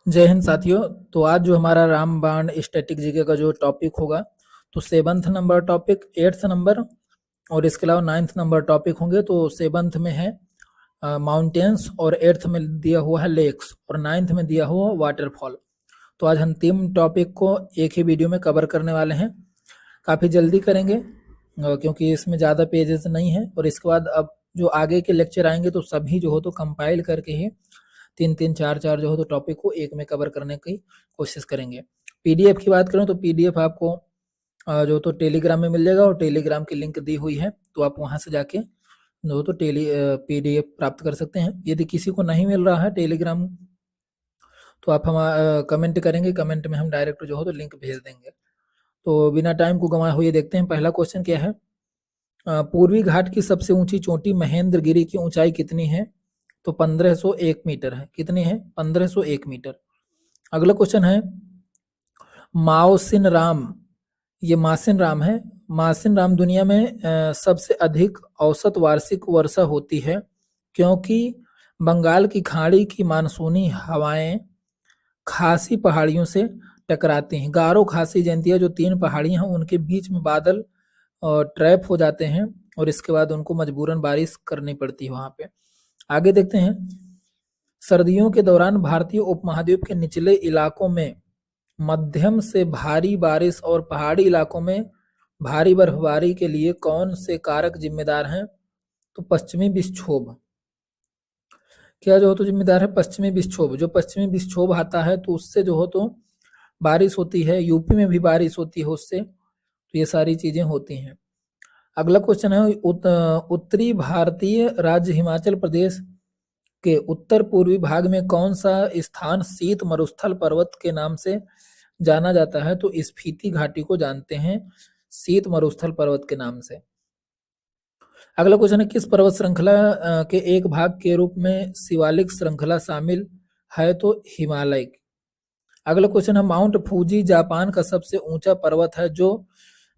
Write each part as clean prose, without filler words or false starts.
जय हिंद साथियों। तो आज जो हमारा रामबाण स्टैटिक जीके का जो टॉपिक होगा, तो 7th number topic, 8th number और इसके अलावा 9th नंबर टॉपिक होंगे। तो 7th में है माउंटेन्स और 8th में दिया हुआ है लेक्स और 9th में दिया हुआ वाटरफॉल। तो आज हम तीन टॉपिक को एक ही वीडियो में कवर करने वाले हैं। काफ़ी जल्दी करेंगे क्योंकि इसमें ज़्यादा पेजेस नहीं है। और इसके बाद अब जो आगे के लेक्चर आएंगे तो सभी जो हो तो कंपाइल करके ही 3-3, 4-4 जो हो तो टॉपिक को एक में कवर करने की कोशिश करेंगे। पीडीएफ की बात करूं तो पीडीएफ आपको जो तो टेलीग्राम में मिल जाएगा और टेलीग्राम की लिंक दी हुई है, तो आप वहां से जाके जो तो पीडीएफ प्राप्त कर सकते हैं। यदि किसी को नहीं मिल रहा है टेलीग्राम, तो आप हम कमेंट करेंगे, कमेंट में हम डायरेक्ट जो हो तो लिंक भेज देंगे। तो बिना टाइम को गंवाए हुए देखते हैं पहला क्वेश्चन क्या है। पूर्वी घाट की सबसे ऊंची चोटी महेंद्रगिरी की ऊंचाई कितनी है? तो 1501 मीटर है। कितनी है? 1501 मीटर। अगला क्वेश्चन है माओसिन राम, ये मासिन राम है। मासिन राम दुनिया में सबसे अधिक औसत वार्षिक वर्षा होती है क्योंकि बंगाल की खाड़ी की मानसूनी हवाएं खासी पहाड़ियों से टकराती हैं। गारो, खासी, जयंतिया जो तीन पहाड़ियां हैं उनके बीच में बादल ट्रैप हो जाते हैं और इसके बाद उनको मजबूरन बारिश करनी पड़ती है वहां पे। आगे देखते हैं। सर्दियों के दौरान भारतीय उपमहाद्वीप के निचले इलाकों में मध्यम से भारी बारिश और पहाड़ी इलाकों में भारी बर्फबारी के लिए कौन से कारक जिम्मेदार हैं? तो पश्चिमी विक्षोभ। क्या जो हो तो जिम्मेदार है पश्चिमी विक्षोभ। जो पश्चिमी विक्षोभ आता है तो उससे जो हो तो बारिश होती है। यूपी में भी बारिश होती है उससे। तो ये सारी चीजें होती हैं। अगला क्वेश्चन है उत्तरी भारतीय राज्य हिमाचल प्रदेश के उत्तर पूर्वी भाग में कौन सा स्थान शीत मरुस्थल पर्वत के नाम से जाना जाता है? तो स्पीति घाटी को जानते हैं शीत मरुस्थल पर्वत के नाम से। अगला क्वेश्चन है किस पर्वत श्रृंखला के एक भाग के रूप में शिवालिक श्रृंखला शामिल है? तो हिमालय। अगला क्वेश्चन है माउंट फूजी जापान का सबसे ऊंचा पर्वत है जो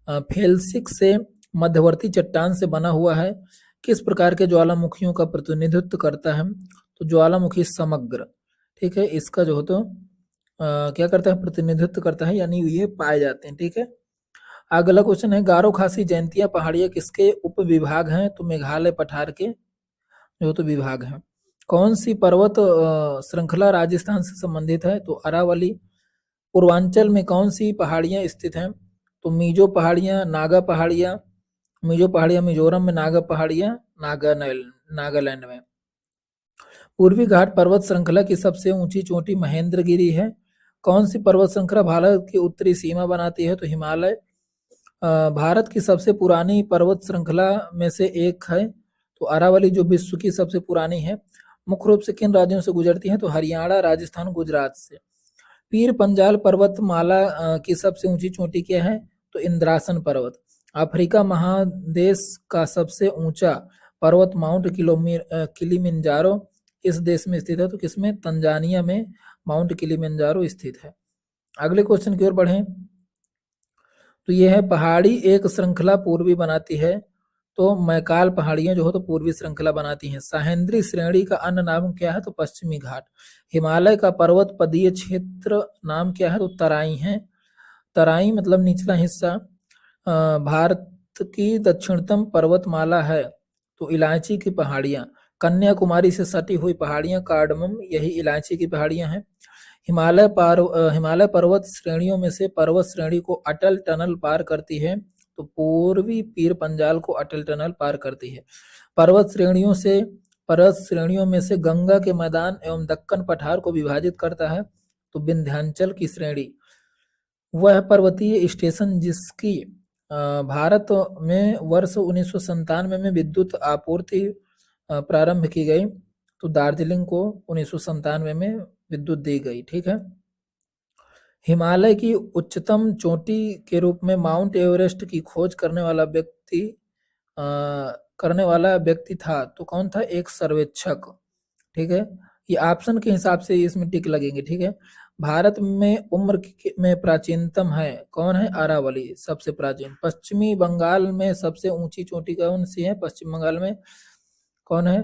फेल्सिक से मध्यवर्ती चट्टान से बना हुआ है। किस प्रकार के ज्वालामुखियों का प्रतिनिधित्व करता है? तो ज्वालामुखी समग्र। ठीक है, इसका जो हो तो क्या करता है? प्रतिनिधित्व करता है, यानी ये पाए जाते हैं। ठीक है। अगला क्वेश्चन है गारो, खासी, जयंतिया पहाड़ियां किसके उप विभाग हैं? तो मेघालय पठार के जो तो विभाग हैं। कौन सी पर्वत श्रृंखला राजस्थान से संबंधित है? तो अरावली। पूर्वांचल में कौन सी पहाड़ियां स्थित हैं? तो मिजो पहाड़ियां, नागा पहाड़ियां। मिजो पहाड़ियां मिजोरम में, नागा पहाड़ियां नागालैंड में। पूर्वी घाट पर्वत श्रृंखला की सबसे ऊंची चोटी महेंद्रगिरी है। कौन सी पर्वत श्रृंखला भारत की उत्तरी सीमा बनाती है? तो हिमालय। भारत की सबसे पुरानी पर्वत श्रृंखला में से एक है तो अरावली, जो विश्व की सबसे पुरानी है। मुख्य रूप से किन राज्यों से गुजरती है? तो हरियाणा, राजस्थान, गुजरात से। पीर पंजाल पर्वतमाला की सबसे ऊंची चोटी क्या है? तो इंद्रासन पर्वत। अफ्रीका महादेश का सबसे ऊंचा पर्वत माउंट किलिमिंजारो इस देश में स्थित है। तो किसमें? तंजानिया में माउंट किलिमिंजारो स्थित है। अगले क्वेश्चन की ओर बढ़ें तो यह है पहाड़ी एक श्रृंखला पूर्वी बनाती है। तो मैकाल पहाड़ियां जो हो तो पूर्वी श्रृंखला बनाती हैं। सह्याद्री श्रेणी का अन्य नाम क्या है? तो पश्चिमी घाट। हिमालय का पर्वत पदीय क्षेत्र नाम क्या है? तो तराई है। तराई मतलब निचला हिस्सा। भारत की दक्षिणतम पर्वतमाला है तो इलायची की पहाड़ियां। कन्याकुमारी से सटी हुई पहाड़ियां कार्डमम, यही इलायची की पहाड़ियां हैं। हिमालय पर्वत श्रेणियों में से पर्वत श्रेणी को अटल टनल पार करती है तो पूर्वी पीर पंजाल को अटल टनल पार करती है। पर्वत श्रेणियों में से गंगा के मैदान एवं दक्कन पठार को विभाजित करता है तो विंध्याचल की श्रेणी। वह पर्वतीय स्टेशन जिसकी भारत में वर्ष 1997 में विद्युत आपूर्ति प्रारंभ की गई तो दार्जिलिंग को 1997 में विद्युत दी गई। ठीक है। हिमालय की उच्चतम चोटी के रूप में माउंट एवरेस्ट की खोज करने वाला व्यक्ति था तो कौन था? एक सर्वेक्षक। ठीक है, ये ऑप्शन के हिसाब से इसमें टिक लगेंगे। ठीक है। भारत में उम्र में प्राचीनतम है कौन है? अरावली सबसे प्राचीन। पश्चिमी बंगाल में सबसे ऊंची चोटी कौन सी है? पश्चिम बंगाल में कौन है?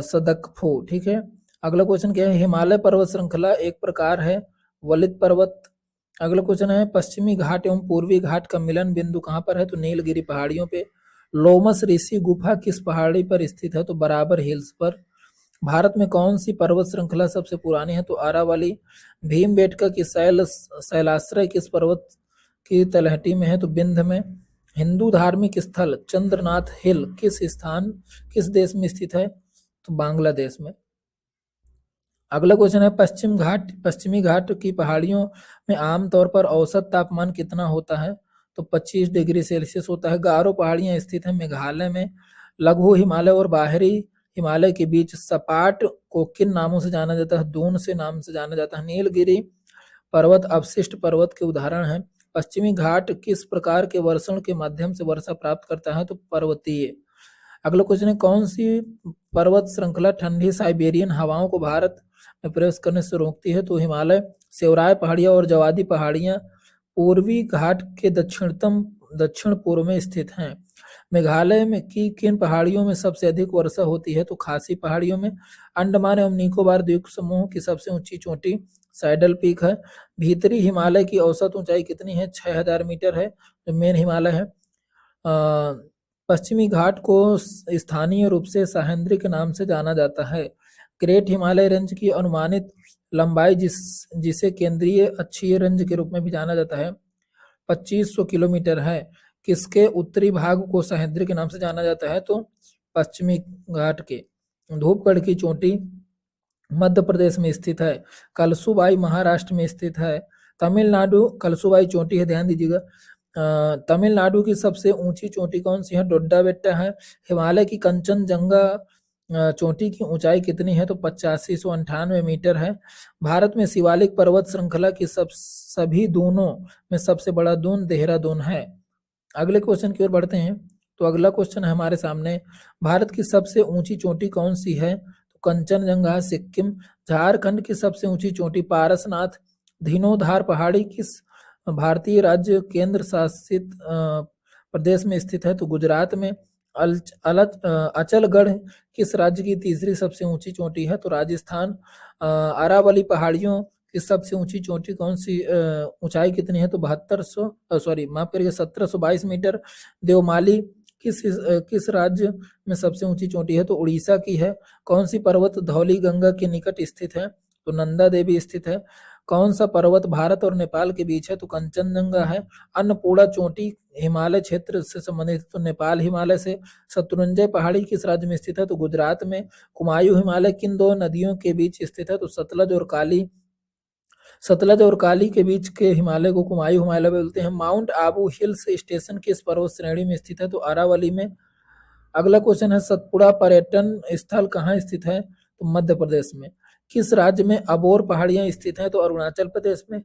सदकफू। ठीक है। अगला क्वेश्चन क्या है, हिमालय पर्वत श्रृंखला एक प्रकार है वलित पर्वत। अगला क्वेश्चन है, पश्चिमी घाट एवं पूर्वी घाट का मिलन बिंदु कहाँ पर है, तो नीलगिरी पहाड़ियों पे। लोमस ऋषि गुफा किस पहाड़ी पर स्थित है, तो बराबर हिल्स पर। भारत में कौन सी पर्वत श्रृंखला सबसे पुरानी है, तो अरावली। भीमबेटका की शैलाश्रय किस पर्वत की तलहटी में है, तो विंध्य में। हिंदू धार्मिक स्थल चंद्रनाथ हिल किस देश में स्थित है, तो बांग्लादेश में। अगला क्वेश्चन है, पश्चिमी घाट की पहाड़ियों में आमतौर पर औसत तापमान कितना होता है, तो 25 डिग्री सेल्सियस होता है। गारो पहाड़ियां स्थित है मेघालय में। लघु हिमालय और बाहरी हिमालय के बीच सपाट को किन नामों से जाना जाता है, दून से नाम से जाना जाता है। नीलगिरी पर्वत अवशिष्ट पर्वत के उदाहरण है। पश्चिमी घाट किस प्रकार के वर्षण के माध्यम से वर्षा प्राप्त करता है, तो पर्वतीय। अगला क्वेश्चन है, कौन सी पर्वत श्रृंखला ठंडी साइबेरियन हवाओं को भारत में प्रवेश करने से रोकती है, तो हिमालय। सेवराय पहाड़ियां और जवादी पहाड़ियां पूर्वी घाट के दक्षिण पूर्व में स्थित हैं। मेघालय में की किन पहाड़ियों में सबसे अधिक वर्षा होती है, तो खासी पहाड़ियों में। अंडमान एवं निकोबार द्वीप समूह की सबसे ऊंची चोटी सैडल पीक है। भीतरी हिमालय की औसत ऊंचाई कितनी है, 6000 मीटर है, जो मेन हिमालय है। पश्चिमी घाट को स्थानीय रूप से सह्याद्री के नाम से जाना जाता है। ग्रेट हिमालय रेंज की अनुमानित लंबाई जिसे केंद्रीय अक्षीय रेंज के रूप में भी जाना जाता है 2500 किलोमीटर है। किसके उत्तरी भाग को सह्याद्री के नाम से जाना जाता है, तो पश्चिमी घाट के। धूपगढ़ की चोटी मध्य प्रदेश में स्थित है। कलसुबाई महाराष्ट्र में स्थित है। तमिलनाडु कलसुबाई चोटी है, ध्यान दीजिएगा। तमिलनाडु की सबसे ऊंची चोटी कौन सी है, डोड्डा बेट्टा है। हिमालय की कंचनजंगा चोटी की ऊंचाई कितनी है, तो 8598 मीटर है। भारत में शिवालिक पर्वत श्रृंखला की सभी दूनों में सबसे बड़ा दून देहरादून है। अगले क्वेश्चन की ओर बढ़ते हैं। तो अगला क्वेश्चन है हमारे सामने, भारत की सबसे ऊंची चोटी कौन सी है, तो कंचनजंगा सिक्किम। झारखंड की सबसे ऊंची चोटी पारसनाथ। धीनोधार पहाड़ी किस भारतीय राज्य केंद्र शासित प्रदेश में स्थित है, तो गुजरात में। अचलगढ़ किस राज्य की तीसरी सबसे ऊंची चोटी है, तो राजस्थान। अरावली पहाड़ियों की सबसे ऊंची चोटी कौन सी ऊंचाई कितनी है, तो 1722 मीटर। देवमाली किस राज्य में सबसे ऊंची चोटी है, तो उड़ीसा की है। कौन सी पर्वत धौली गंगा के निकट स्थित है, तो नंदा देवी स्थित है। कौन सा पर्वत भारत और नेपाल के बीच है, तो कंचनजंगा है। अन्नपूर्णा चोटी हिमालय क्षेत्र से संबंधित, तो नेपाल हिमालय से। शत्रुंजय पहाड़ी किस राज्य में स्थित है, तो गुजरात में। कुमायूं हिमालय किन दो नदियों के बीच स्थित है, तो सतलज और काली के बीच के हिमालय को कुमायूं हिमालय बोलते हैं। माउंट आबू हिल्स स्टेशन किस पर्वत श्रेणी में स्थित है, तो अरावली में। अगला क्वेश्चन है, सतपुड़ा पर्यटन स्थल कहाँ स्थित है, तो मध्य प्रदेश में। किस राज्य में अबोर पहाड़ियां स्थित हैं, तो अरुणाचल प्रदेश में।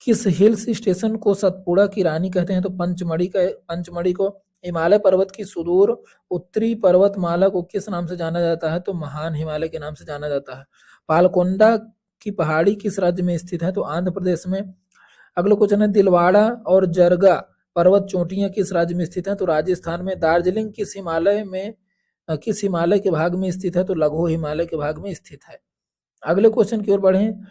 किस हिल्स स्टेशन को सतपुड़ा की रानी कहते हैं, तो पंचमढ़ी को। हिमालय पर्वत की सुदूर उत्तरी पर्वतमाला को किस नाम से जाना जाता है, तो महान हिमालय के नाम से जाना जाता है। पालकोंडा की पहाड़ी किस राज्य में स्थित है, तो आंध्र प्रदेश में। अगला क्वेश्चन है, दिलवाड़ा और जरगा पर्वत चोटियां किस राज्य में स्थित है, तो राजस्थान में। दार्जिलिंग किस हिमालय के भाग में स्थित है, तो लघु हिमालय के भाग में स्थित है। अगले क्वेश्चन की ओर बढ़ें,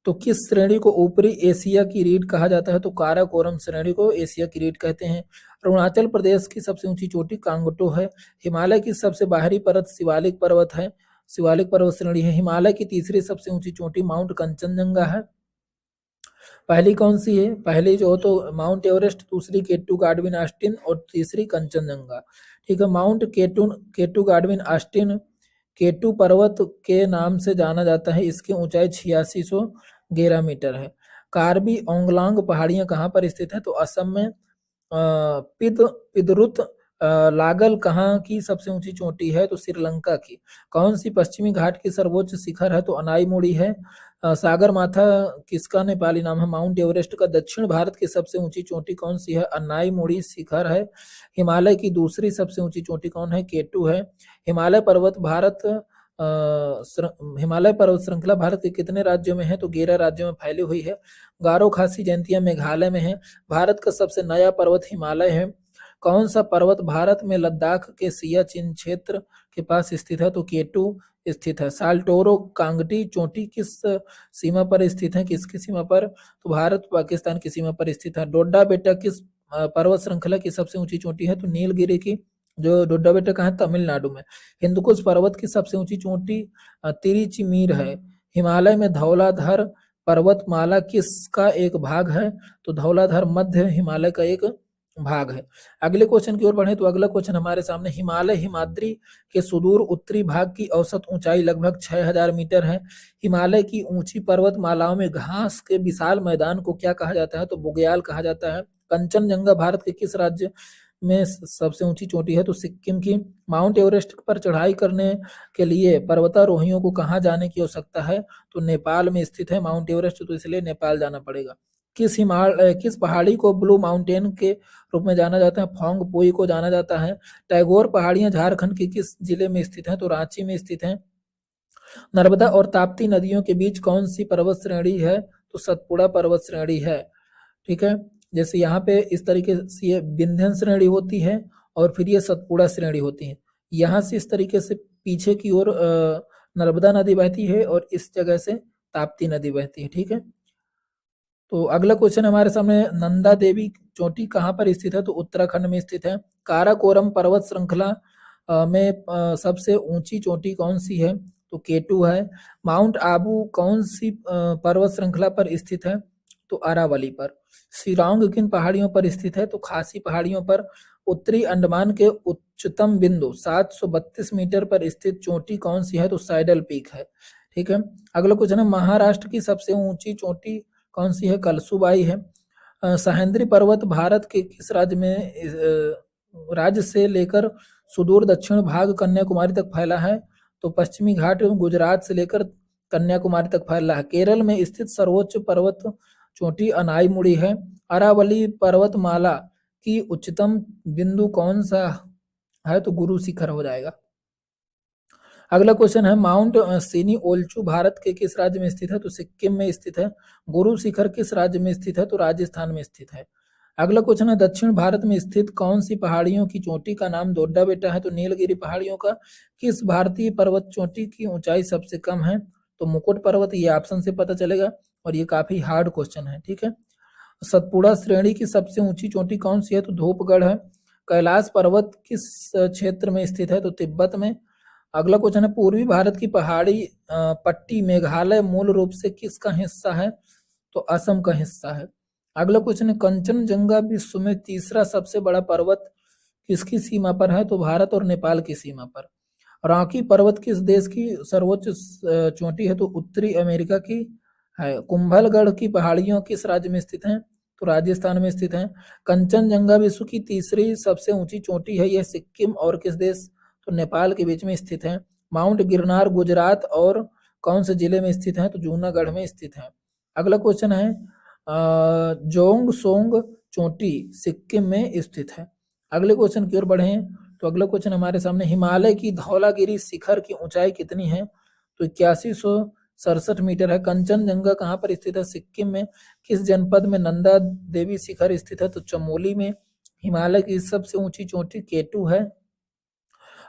तो किस श्रेणी को ऊपरी एशिया की रीढ़ कहा जाता है, तो काराकोरम श्रेणी को एशिया की रीढ़ कहते हैं। अरुणाचल प्रदेश की सबसे ऊंची चोटी कांगटो है। हिमालय की सबसे बाहरी पर्वत शिवालिक पर्वत श्रेणी है। हिमालय की तीसरी सबसे ऊंची चोटी माउंट कंचनजंगा है। पहली कौन सी है, पहली जो तो माउंट एवरेस्ट, दूसरी केटू गाडविन आस्टिन और तीसरी कंचनजंगा। ठीक है, माउंट केटू गाडविन आस्टिन केटू पर्वत के नाम से जाना जाता है। इसकी ऊंचाई 8611 मीटर है। कार्बी ओंगलांग पहाड़ियां कहाँ पर स्थित है, तो असम में। पिदरुत लागल कहाँ की सबसे ऊंची चोटी है, तो श्रीलंका की। कौन सी पश्चिमी घाट की सर्वोच्च शिखर है, तो अनाईमुड़ी है। सागर माथा किसका नेपाली नाम है, माउंट एवरेस्ट का। दक्षिण भारत की सबसे ऊंची चोटी कौन सी है, अनाईमुड़ी शिखर है। हिमालय की दूसरी सबसे ऊंची चोटी कौन है, केटू है। हिमालय पर्वत श्रृंखला भारत के कितने राज्यों में है, तो 11 राज्यों में फैली हुई है। गारो खासी जयंतियां मेघालय में है। भारत का सबसे नया पर्वत हिमालय है। कौन सा पर्वत भारत में लद्दाख के सियाचिन क्षेत्र के पास स्थित है, तो केटू। स्थित है। साल्टोरो कांगटी चोटी किस सीमा पर स्थित है, किसकी सीमा पर, तो भारत पाकिस्तान की सीमा पर स्थित है। डोडा बेटा किस पर्वत श्रृंखला की सबसे ऊंची चोटी है, तो नीलगिरी की, जो डोडा बेटा कहाँ है, तमिलनाडु में। हिंदुकुश पर्वत की सबसे ऊंची चोटी तिरुचिमीर है। हिमालय में धौलाधर पर्वतमाला किसका एक भाग है, तो धौलाधर मध्य हिमालय का एक भाग है। अगले क्वेश्चन की ओर बढ़े तो अगला क्वेश्चन हमारे सामने, हिमालय हिमाद्री के सुदूर उत्तरी भाग की औसत ऊंचाई लगभग 6000 मीटर है। हिमालय की ऊंची पर्वतमालाओं में घास के विशाल मैदान को क्या कहा जाता है, तो बुग्याल कहा जाता है। कंचनजंगा भारत के किस राज्य में सबसे ऊंची चोटी है, तो सिक्किम की। माउंट एवरेस्ट पर चढ़ाई करने के लिए पर्वतारोहियों को कहाँ जाने की आवश्यकता है, तो नेपाल में स्थित है माउंट एवरेस्ट, तो इसलिए नेपाल जाना पड़ेगा। किस पहाड़ी को ब्लू माउंटेन के रूप में जाना जाता है, फोंग पोई को जाना जाता है। टैगोर पहाड़ियां झारखंड के किस जिले में स्थित हैं, तो रांची में स्थित हैं। नर्मदा और ताप्ती नदियों के बीच कौन सी पर्वत श्रेणी है, तो सतपुड़ा पर्वत श्रेणी है। ठीक है, जैसे यहाँ पे इस तरीके से ये विंध्यन श्रेणी होती है और फिर ये सतपुड़ा श्रेणी होती है। यहाँ से इस तरीके से पीछे की ओर नर्मदा नदी बहती है और इस जगह से ताप्ती नदी बहती है। ठीक है, तो अगला क्वेश्चन हमारे सामने, नंदा देवी चोटी कहाँ पर स्थित है, तो उत्तराखंड में स्थित है। काराकोरम पर्वत श्रृंखला में सबसे ऊंची चोटी कौन सी है, तो केटू है। माउंट आबू कौन सी पर्वत श्रृंखला पर स्थित है, तो अरावली पर। शिलांग किन पहाड़ियों पर स्थित है, तो खासी पहाड़ियों पर। उत्तरी अंडमान के उच्चतम बिंदु 732 मीटर पर स्थित चोटी कौन सी है, तो सैडल पीक है। ठीक है, अगला क्वेश्चन है, महाराष्ट्र की सबसे ऊंची चोटी कौन सी है, कलसुबाई है। सह्याद्री पर्वत भारत के किस राज्य में राज्य से लेकर सुदूर दक्षिण भाग कन्याकुमारी तक फैला है, तो पश्चिमी घाट गुजरात से लेकर कन्याकुमारी तक फैला है। केरल में स्थित सर्वोच्च पर्वत चोटी अनाईमुड़ी है। अरावली पर्वतमाला की उच्चतम बिंदु कौन सा है, तो गुरु शिखर हो जाएगा। अगला क्वेश्चन है, माउंट सिनी ओल्चू भारत के किस राज्य में स्थित है, तो सिक्किम में स्थित है। गुरु शिखर किस राज्य में स्थित है, तो राजस्थान में स्थित है। अगला क्वेश्चन है, दक्षिण भारत में स्थित कौन सी पहाड़ियों की चोटी का नाम डोडा बेटा है, तो नीलगिरी पहाड़ियों का। किस भारतीय पर्वत चोटी की ऊंचाई सबसे कम है, तो मुकुट पर्वत, ये ऑप्शन से पता चलेगा और ये काफी हार्ड क्वेश्चन है। ठीक है, सतपुड़ा श्रेणी की सबसे ऊंची चोटी कौन सी है, तो धूपगढ़ है। कैलाश पर्वत किस क्षेत्र में स्थित है, तो तिब्बत में। अगला क्वेश्चन है, पूर्वी भारत की पहाड़ी पट्टी मेघालय मूल रूप से किसका हिस्सा है, तो असम का हिस्सा है। अगला क्वेश्चन है, कंचनजंगा विश्व में तीसरा सबसे बड़ा पर्वत किसकी सीमा पर है, तो भारत और नेपाल की सीमा पर। रॉकी पर्वत किस देश की सर्वोच्च चोटी है, तो उत्तरी अमेरिका की है। कुंभलगढ़ की पहाड़ियों किस राज्य में स्थित हैं, तो राजस्थान में स्थित हैं। कंचनजंगा विश्व की तीसरी सबसे ऊंची चोटी है, यह सिक्किम और किस देश, तो नेपाल के बीच में स्थित है। माउंट गिरनार गुजरात और कौन से जिले में स्थित है, तो जूनागढ़ में स्थित है। अगला क्वेश्चन है, जोंग सोंग चोटी सिक्किम में स्थित है। अगले क्वेश्चन की ओर बढ़े तो अगला क्वेश्चन हमारे सामने, हिमालय की धौलागिरी शिखर की ऊंचाई कितनी है, तो 8167 मीटर है। कंचनजंगा कहाँ पर स्थित है, सिक्किम में। किस जनपद में नंदा देवी शिखर स्थित है, तो चमोली में। हिमालय की सबसे ऊंची चोटी केटू है।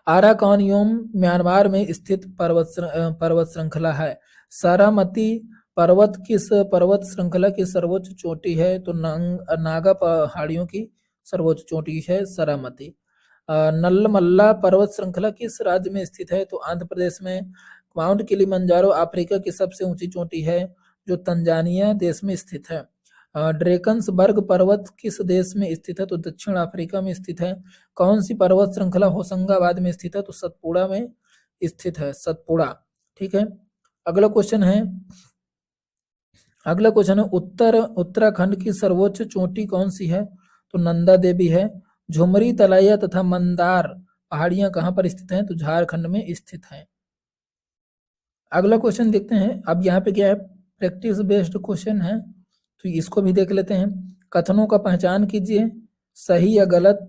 आराकानयोम म्यांमार में स्थित पर्वत श्रृंखला है। सारामती पर्वत किस पर्वत श्रृंखला की सर्वोच्च चोटी है, तो नागा पहाड़ियों की सर्वोच्च चोटी है सारामती। नल्लमल्ला पर्वत श्रृंखला किस राज्य में स्थित है, तो आंध्र प्रदेश में। माउंट किलिमंजारो अफ्रीका की सबसे ऊंची चोटी है, जो तंजानिया देश में स्थित है। ड्रेकन्सबर्ग पर्वत किस देश में स्थित है, तो दक्षिण अफ्रीका में स्थित है। कौन सी पर्वत श्रृंखला होशंगाबाद में स्थित है, तो सतपुड़ा में स्थित है, सतपुड़ा। ठीक है, अगला क्वेश्चन है, उत्तराखंड की सर्वोच्च चोटी कौन सी है, तो नंदा देवी है। झुमरी तलैया तथा मंदार पहाड़ियां कहाँ पर स्थित हैं, तो झारखंड में स्थित हैं। अगला क्वेश्चन देखते हैं। अब यहाँ पे क्या है, प्रैक्टिस बेस्ड क्वेश्चन है, तो इसको भी देख लेते हैं। कथनों का पहचान कीजिए, सही या गलत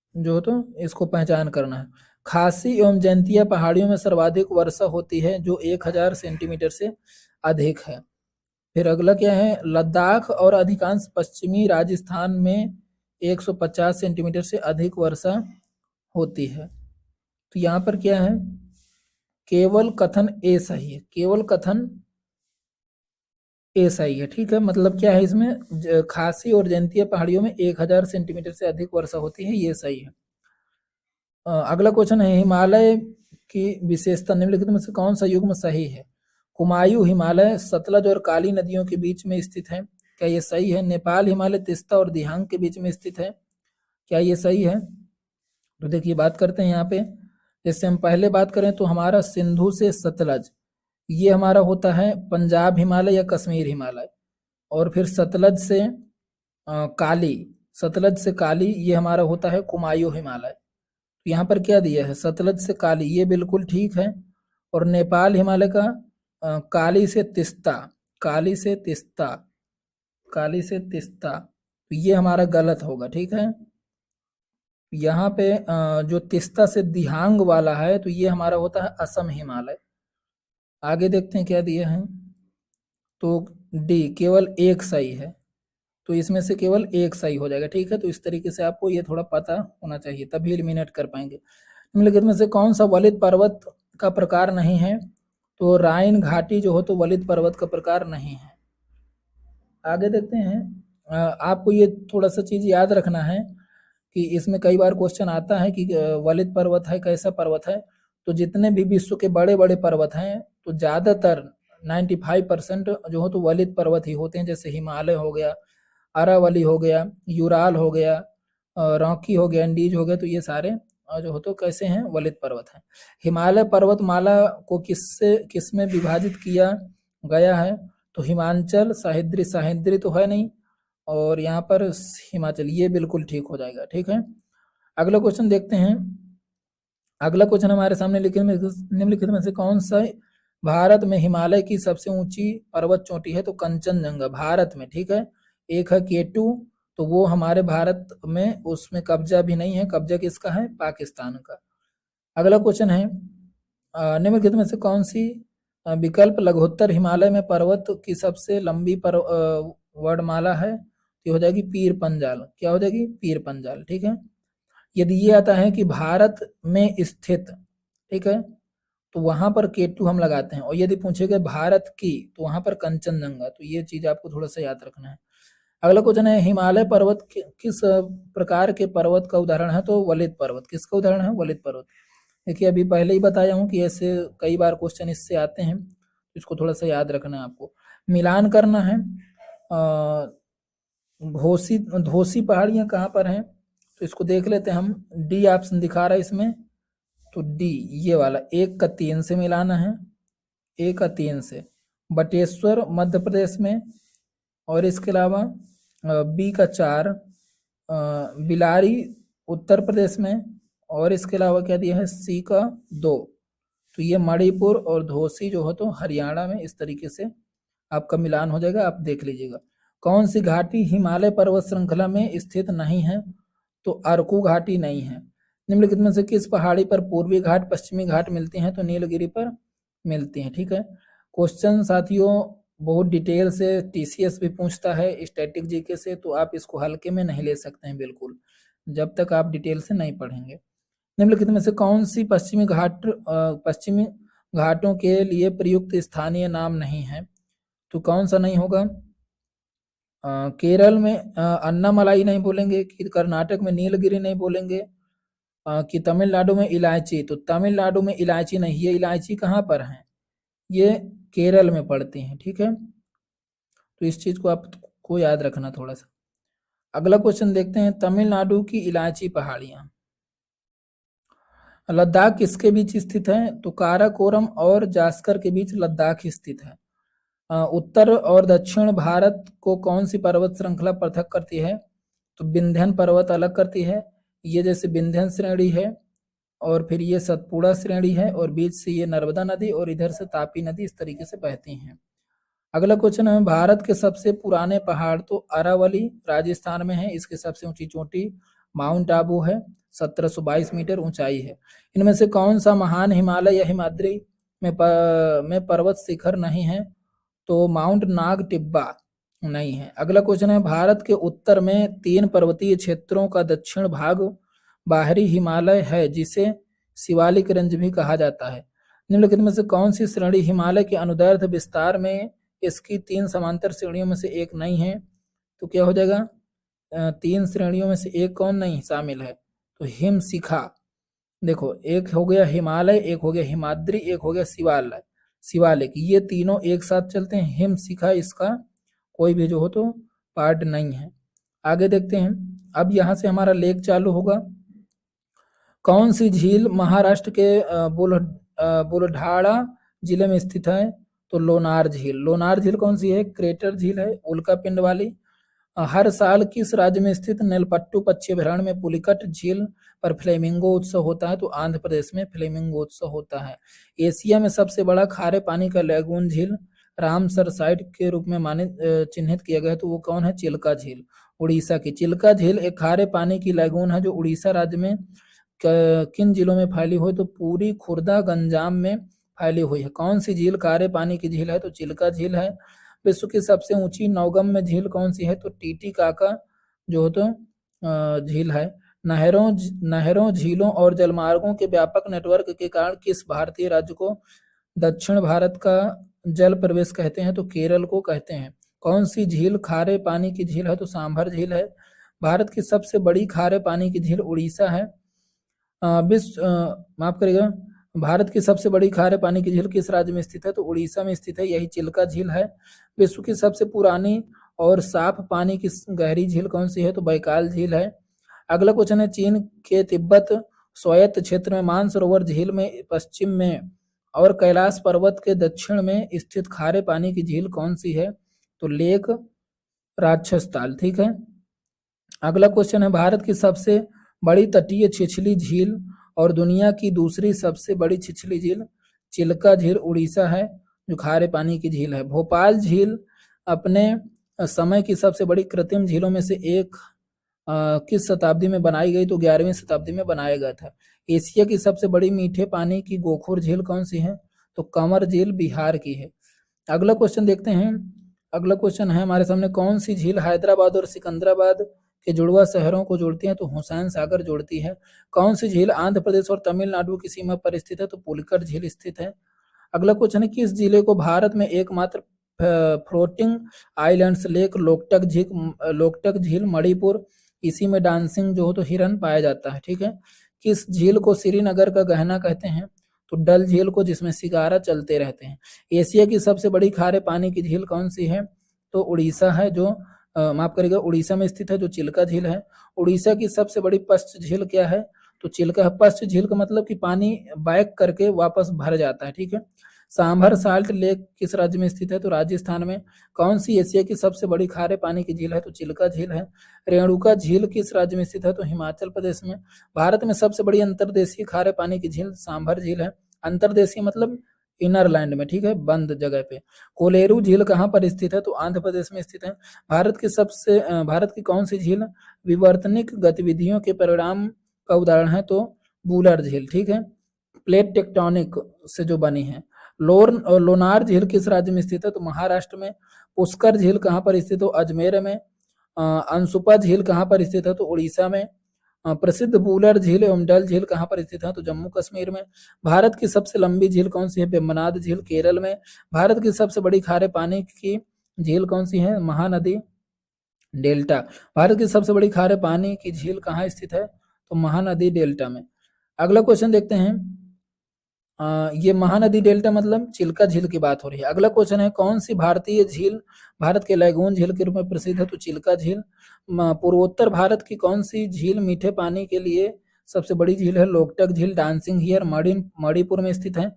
जो तो इसको पहचान करना है। खासी एवं जैंतिया पहाड़ियों में सर्वाधिक वर्षा होती है, जो 1000 सेंटीमीटर से अधिक है। फिर अगला क्या है, लद्दाख और अधिकांश पश्चिमी राजस्थान में 150 सेंटीमीटर से अधिक वर्षा होती है। तो यहाँ पर क्या है, केवल कथन ए सही है, केवल कथन ए सही है। ठीक है, मतलब क्या है इसमें, खासी और जयंतिया पहाड़ियों में 1000 सेंटीमीटर से अधिक वर्षा होती है, ये सही है। अगला क्वेश्चन है, हिमालय की विशेषता निम्नलिखित में से कौन सा युग्म सही है? कुमायूं हिमालय सतलज और काली नदियों के बीच में स्थित है, क्या ये सही है? नेपाल हिमालय तिस्ता और दिहांग के बीच में स्थित है, क्या ये सही है? तो देखिए बात करते हैं यहाँ पे, जैसे हम पहले बात करें तो हमारा सिंधु से सतलज ये हमारा होता है पंजाब हिमालय या कश्मीर हिमालय, और फिर सतलज से काली, सतलज से काली ये हमारा होता है कुमायूं हिमालय। तो यहाँ पर क्या दिया है, सतलज से काली, ये बिल्कुल ठीक है। और नेपाल हिमालय का काली से तिस्ता, काली से तिस्ता, काली से तिस्ता, तो ये हमारा गलत होगा। ठीक है, यहाँ पे जो तिस्ता से दिहांग वाला है तो ये हमारा होता है असम हिमालय। आगे देखते हैं क्या दिया है, तो डी केवल एक सही है, तो इसमें से केवल एक सही हो जाएगा। ठीक है, तो इस तरीके से आपको ये थोड़ा पता होना चाहिए, तभी एलिमिनेट कर पाएंगे। निम्नलिखित में से कौन सा वलित पर्वत का प्रकार नहीं है? तो राइन घाटी जो हो तो वलित पर्वत का प्रकार नहीं है। आगे देखते हैं, आपको ये थोड़ा सा चीज याद रखना है कि इसमें कई बार क्वेश्चन आता है कि वलित पर्वत है कैसा पर्वत है, तो जितने भी विश्व के बड़े बड़े पर्वत हैं तो ज़्यादातर 95% जो हो तो वलित पर्वत ही होते हैं, जैसे हिमालय हो गया, अरावली हो गया, यूराल हो गया, रॉकी हो गया, एंडीज हो गया, तो ये सारे जो हो तो कैसे हैं, वलित पर्वत हैं। हिमालय पर्वतमाला को किसमें विभाजित किया गया है? तो हिमाचल, सह्याद्री, सह्याद्री तो है नहीं, और यहाँ पर हिमाचल, ये बिल्कुल ठीक हो जाएगा। ठीक है, अगला क्वेश्चन देखते हैं। अगला क्वेश्चन हमारे सामने निम्नलिखित में से कौन सा भारत में हिमालय की सबसे ऊंची पर्वत चोटी है? तो कंचनजंगा भारत में। ठीक है, एक है केटू, तो वो हमारे भारत में उसमें कब्जा भी नहीं है, कब्जा किसका है? पाकिस्तान का। अगला क्वेश्चन है, निम्नलिखित में से कौन सी विकल्प लघुत्तर हिमालय में पर्वत की सबसे लंबी वर्णमाला है? ये हो जाएगी पीर पंजाल। क्या हो जाएगी? पीर पंजाल। ठीक है, यदि ये आता है कि भारत में स्थित, ठीक है, तो वहां पर केटू हम लगाते हैं, और यदि पूछेगा भारत की तो वहां पर कंचनजंगा, तो ये चीज आपको थोड़ा सा याद रखना है। अगला क्वेश्चन है, हिमालय पर्वत किस प्रकार के पर्वत का उदाहरण है? तो वलित पर्वत। किसका उदाहरण है? वलित पर्वत। देखिए अभी पहले ही बताया हूँ कि ऐसे कई बार क्वेश्चन इससे आते हैं, इसको थोड़ा सा याद रखना है आपको। मिलान करना है, धोसी पहाड़ियां कहाँ पर हैं? तो इसको देख लेते हैं हम, डी ऑप्शन दिखा रहा है इसमें, तो डी ये वाला 1 का 3 से मिलाना है, 1 का 3 से। बटेश्वर मध्य प्रदेश में, और इसके अलावा बी का 4 बिलारी उत्तर प्रदेश में, और इसके अलावा क्या दिया है? सी का 2, तो ये मणिपुर और धोसी जो हो तो हरियाणा में। इस तरीके से आपका मिलान हो जाएगा, आप देख लीजिएगा। कौन सी घाटी हिमालय पर्वत श्रृंखला में स्थित नहीं है? तो अरकू घाटी नहीं है। निम्नलिखित में से किस पहाड़ी पर पूर्वी घाट पश्चिमी घाट मिलती हैं? तो नीलगिरी पर मिलती हैं। ठीक है, क्वेश्चन साथियों बहुत डिटेल से टीसीएस भी पूछता है स्टैटिक जीके से, तो आप इसको हल्के में नहीं ले सकते हैं बिल्कुल, जब तक आप डिटेल से नहीं पढ़ेंगे। निम्नलिखित में से कौन सी पश्चिमी घाटों के लिए प्रयुक्त स्थानीय नाम नहीं है? तो कौन सा नहीं होगा? केरल में अन्नामलाई नहीं बोलेंगे, कि कर्नाटक में नीलगिरी नहीं बोलेंगे, कि तमिलनाडु में इलायची? तो तमिलनाडु में इलायची नहीं, ये इलायची कहाँ पर है? ये केरल में पड़ती हैं। ठीक है, तो इस चीज को आपको याद रखना थोड़ा सा। अगला क्वेश्चन देखते हैं, तमिलनाडु की इलायची पहाड़ियां लद्दाख किसके बीच स्थित है? तो काराकोरम और जास्कर के बीच लद्दाख स्थित है। उत्तर और दक्षिण भारत को कौन सी पर्वत श्रृंखला पृथक करती है? तो विंध्यन पर्वत अलग करती है, ये जैसे विंध्यन श्रेणी है, और फिर ये सतपुड़ा श्रेणी है, और बीच से ये नर्मदा नदी, और इधर से तापी नदी इस तरीके से बहती हैं। अगला क्वेश्चन है, भारत के सबसे पुराने पहाड़? तो अरावली राजस्थान में है, इसकी सबसे ऊंची चोटी माउंट आबू है, 1722 मीटर ऊंचाई है। इनमें से कौन सा महान हिमालय या हिमाद्री में पर्वत शिखर नहीं है? तो माउंट नाग टिब्बा नहीं है। अगला क्वेश्चन है, भारत के उत्तर में 3 पर्वतीय क्षेत्रों का दक्षिण भाग बाहरी हिमालय है, जिसे शिवालिक रेंज भी कहा जाता है। निम्नलिखित में से कौन सी श्रेणी हिमालय के अनुदैर्ध्य विस्तार में इसकी 3 समांतर श्रेणियों में से एक नहीं है? तो क्या हो जाएगा? 3 श्रेणियों में से एक कौन नहीं शामिल है? तो हिमशिखा। देखो, एक हो गया हिमालय, एक हो गया हिमाद्री, एक हो गया शिवालिक, ये तीनों एक साथ चलते हैं। हिमशिखा इसका कोई भी जो हो तो पार्ट नहीं है। आगे देखते हैं। अब यहाँ से हमारा लेख चालू होगा। कौन सी झील महाराष्ट्र के बुलढाणा जिले में स्थित है? तो लोनार झील। लोनार झील कौन सी है? क्रेटर झील है, उल्का पिंड वाली। हर साल किस राज्य में स्थित नेलपट्टू पक्षी अभयारण्य में पुलिकट झील पर फ्लेमिंगो उत्सव होता है? तो आंध्र प्रदेश में फ्लेमिंगो उत्सव होता है। एशिया में सबसे बड़ा खारे पानी का लैगून झील रामसर साइट के रूप में चिन्हित किया गया है, तो वो कौन है? चिल्का झील, उड़ीसा की। चिल्का झील एक खारे पानी की लैगून है जो उड़ीसा राज्य में किन जिलों में फैली हुई? तो पूरी खुर्दा गंजाम में फैली हुई है। कौन सी झील खारे पानी की झील है? तो चिल्का झील है। विश्व की सबसे ऊंची नौगम्य झील कौन सी है? तो टीटीकाका जो हो तो झील है। नहरों, झीलों और जलमार्गों के व्यापक नेटवर्क के कारण किस भारतीय राज्य को दक्षिण भारत का जल प्रवेश कहते हैं? तो केरल को कहते हैं। कौन सी झील खारे पानी की झील है? तो सांभर झील है। भारत की सबसे बड़ी खारे पानी की झील उड़ीसा है। माफ करिएगा, भारत की सबसे बड़ी खारे पानी की झील किस राज्य में स्थित है? तो उड़ीसा में स्थित है, यही चिल्का झील है। विश्व की सबसे पुरानी और साफ पानी की गहरी झील कौन सी है? तो बैकाल झील है। अगला क्वेश्चन है, चीन के तिब्बत स्वायत्त क्षेत्र में मानसरोवर झील में पश्चिम में और कैलाश पर्वत के दक्षिण में स्थित खारे पानी की झील कौन सी है? तो लेक राक्षसताल। ठीक है। अगला क्वेश्चन है, भारत की सबसे बड़ी तटीय छिछली झील और दुनिया की दूसरी सबसे बड़ी छिछली झील चिल्का झील उड़ीसा है, जो खारे पानी की झील है। भोपाल झील अपने समय की सबसे बड़ी कृत्रिम झीलों में से एक किस शताब्दी में बनाई गई? तो 11वीं शताब्दी में बनाया गया था। एशिया की सबसे बड़ी मीठे पानी की गोखुर झील कौन सी है? तो कंवर झील बिहार की है। अगला क्वेश्चन देखते हैं। अगला क्वेश्चन है हमारे सामने, कौन सी झील हैदराबाद और सिकंदराबाद के जुड़वा शहरों को जोड़ती है? तो हुसैन सागर जोड़ती है। कौन सी झील आंध्र प्रदेश और तमिलनाडु की सीमा पर स्थित है? तो पुलिकट झील स्थित है। अगला क्वेश्चन है, किस जिले को भारत में एकमात्र फ्लोटिंग आइलैंड्स लेक लोकटक झील मणिपुर, इसी में डांसिंग जो हो तो हिरन पाया जाता है। ठीक है। किस झील को श्रीनगर का गहना कहते हैं? तो डल झील को, जिसमें शिकारा चलते रहते हैं। एशिया की सबसे बड़ी खारे पानी की झील कौन सी है? तो उड़ीसा है, जो माफ करिएगा, उड़ीसा में स्थित है, जो चिल्का झील है। उड़ीसा की सबसे बड़ी पश्च झील क्या है? तो चिल्का। पश्च झील का मतलब कि पानी बैक करके वापस भर जाता है। ठीक है। सांभर साल्ट लेक किस राज्य में स्थित है? तो राजस्थान में। कौन सी एशिया की सबसे बड़ी खारे पानी की झील है? तो चिल्का झील है। रेणुका झील किस राज्य में स्थित है? तो हिमाचल प्रदेश में। भारत में सबसे बड़ी अंतर्देशीय खारे पानी की झील सांभर झील है। अंतर्देशीय मतलब इनर लैंड में। ठीक है, बंद जगह पे। कोलेरू झील कहाँ पर स्थित है? तो आंध्र प्रदेश में स्थित है। भारत की कौन सी झील विवर्तनिक गतिविधियों के परिणाम का उदाहरण है? तो वुलर झील। ठीक है, प्लेट टेक्टोनिक से जो बनी है। लोनार झील किस राज्य में स्थित है? तो महाराष्ट्र में। पुष्कर झील कहाँ पर स्थित है? अजमेर में। अंशुपा झील कहाँ पर स्थित है? तो उड़ीसा में। प्रसिद्ध वुलर झील एवं डल झील कहाँ पर स्थित है? तो जम्मू कश्मीर में। भारत की सबसे लंबी झील कौन सी है? वेम्बनाड झील केरल में। भारत की सबसे बड़ी खारे पानी की झील कौन सी है? महानदी डेल्टा। भारत की सबसे बड़ी खारे पानी की झील कहाँ स्थित है? तो महानदी डेल्टा में। अगला क्वेश्चन देखते हैं। ये महानदी डेल्टा मतलब चिल्का झील की बात हो रही है। अगला क्वेश्चन है, कौन सी भारतीय झील भारत के लैगून झील के रूप में प्रसिद्ध है? तो चिल्का झील। पूर्वोत्तर भारत की कौन सी झील मीठे पानी के लिए सबसे बड़ी झील है? लोकटक झील। डांसिंग हियर मणिपुर में स्थित है।